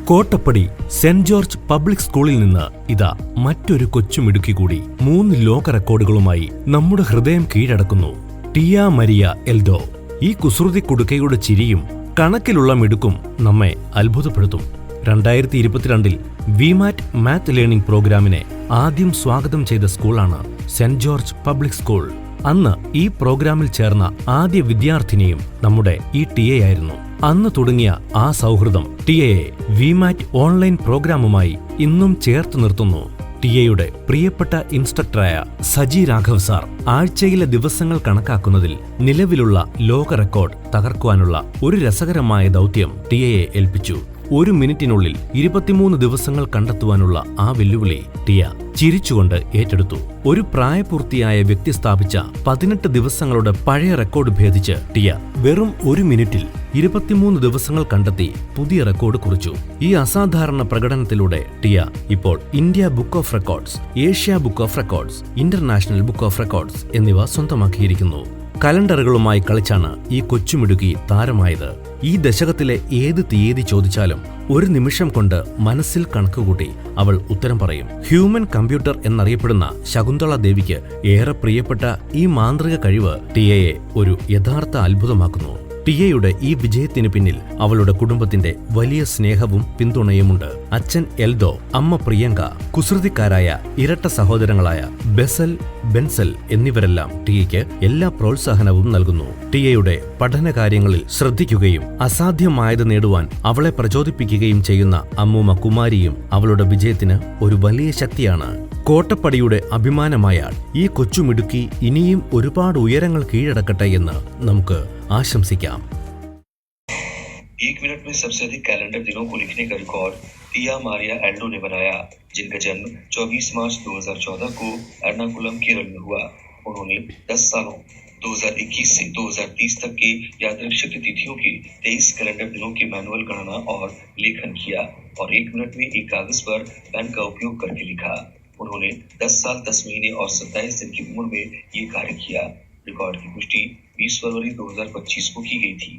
Kottappadi saint George public സ്കൂളിൽ നിന്ന് ഇതാ മറ്റൊരു കൊച്ചുമിടുക്കി കൂടി 3 ലോക റെക്കോർഡുകളുമായി നമ്മുടെ ഹൃദയം കീഴടക്കുന്നു. ടിയ മരിയ എൽദോ. ഈ കുസൃതി കുടുക്കയുടെ ചിരിയും കണക്കിലുള്ള മിടുക്കും നമ്മെ അത്ഭുതപ്പെടുത്തും. 2022 വിമാറ്റ് മാത്ത് ലേണിംഗ് പ്രോഗ്രാമിനെ ആദ്യം സ്വാഗതം ചെയ്ത സ്കൂളാണ് സെന്റ് ജോർജ് പബ്ലിക് സ്കൂൾ. അന്ന് ഈ പ്രോഗ്രാമിൽ ചേർന്ന ആദ്യ വിദ്യാർത്ഥിനിയും നമ്മുടെ ഈ ടിയയായിരുന്നു. അന്ന് തുടങ്ങിയ ആ സൗഹൃദം ടിയയെ വിമാറ്റ് ഓൺലൈൻ പ്രോഗ്രാമുമായി ഇന്നും ചേർത്ത് നിർത്തുന്നു. ടിയയുടെ പ്രിയപ്പെട്ട ഇൻസ്ട്രക്ടറായ സജി രാഘവ് സാർ ആഴ്ചയിലെ ദിവസങ്ങൾ കണക്കാക്കുന്നതിൽ നിലവിലുള്ള ലോക റെക്കോർഡ് തകർക്കുവാനുള്ള ഒരു രസകരമായ ദൗത്യം ടിയയെ ഏൽപ്പിച്ചു. 1 മിനിറ്റിനുള്ളിൽ 23 ദിവസങ്ങൾ കണ്ടെത്തുവാനുള്ള ആ വെല്ലുവിളി ടിയ ചിരിച്ചുകൊണ്ട് ഏറ്റെടുത്തു. ഒരു പ്രായപൂർത്തിയായ വ്യക്തി സ്ഥാപിച്ച 18 ദിവസങ്ങളുടെ പഴയ റെക്കോർഡ് ഭേദിച്ച് ടിയ വെറും 1 മിനിറ്റിൽ 23 ദിവസങ്ങൾ കണ്ടെത്തി പുതിയ റെക്കോർഡ് കുറിച്ചു. ഈ അസാധാരണ പ്രകടനത്തിലൂടെ ടിയ ഇപ്പോൾ India book of records, Asia book of records, international book of records എന്നിവ സ്വന്തമാക്കിയിരിക്കുന്നു. കലണ്ടറുകളുമായി കളിച്ചാണ് ഈ കൊച്ചുമിടുക്കി താരമായത്. ഈ ദശകത്തിലെ ഏത് തീയതി ചോദിച്ചാലും 1 നിമിഷം കൊണ്ട് മനസ്സിൽ കണക്കുകൂട്ടി അവൾ ഉത്തരം പറയും. ഹ്യൂമൻ കമ്പ്യൂട്ടർ എന്നറിയപ്പെടുന്ന ശകുന്തള ദേവിക്ക് ഏറെ പ്രിയപ്പെട്ട ഈ മാന്ത്രിക കഴിവ് ടിയയെ ഒരു യഥാർത്ഥ അത്ഭുതമാക്കുന്നു. ടിയയുടെ ഈ വിജയത്തിന് പിന്നിൽ അവളുടെ കുടുംബത്തിന്റെ വലിയ സ്നേഹവും പിന്തുണയുമുണ്ട്. അച്ഛൻ എൽദോ, അമ്മ പ്രിയങ്ക, കുസൃതിക്കാരായ ഇരട്ട സഹോദരങ്ങളായ ബെസൽ, ബെൻസൽ എന്നിവരെല്ലാം ടിയയ്ക്ക് എല്ലാ പ്രോത്സാഹനവും നൽകുന്നു. ടിയയുടെ പഠനകാര്യങ്ങളിൽ ശ്രദ്ധിക്കുകയും അസാധ്യമായത് നേടുവാൻ അവളെ പ്രചോദിപ്പിക്കുകയും ചെയ്യുന്ന അമ്മൂമ്മ കുമാരിയും അവളുടെ വിജയത്തിന് ഒരു വലിയ ശക്തിയാണ്. കോട്ടപ്പടിയുടെ അഭിമാനമായ ഈ കൊച്ചുമിടുക്കി ഇനിയും ഒരുപാട് ഉയരങ്ങൾ കീഴടക്കട്ടെ എന്ന് നമുക്ക് ആശംസിക്കാം. 1 मिनट में सबसे अधिक कैलेंडर दिनों को लिखने का रिकॉर्ड टिया मारिया एल्डो ने बनाया, जिनका जन्म 24 मार्च 2014 को एर्नाकुलम, केरल में हुआ. उन्होंने 10 सालों 2021 से 2030 तक के यादृच्छिक तिथियों के 23 कैलेंडर दिनों की मैनुअल गणना और लेखन किया और 1 मिनट में एक कागज पर पेन का उपयोग करके लिखा. उन्होंने 10 साल 10 महीने और 27 दिन की उम्र में ये कार्य किया. रिकॉर्ड की पुष्टि 20 फरवरी 2025 को की गई थी.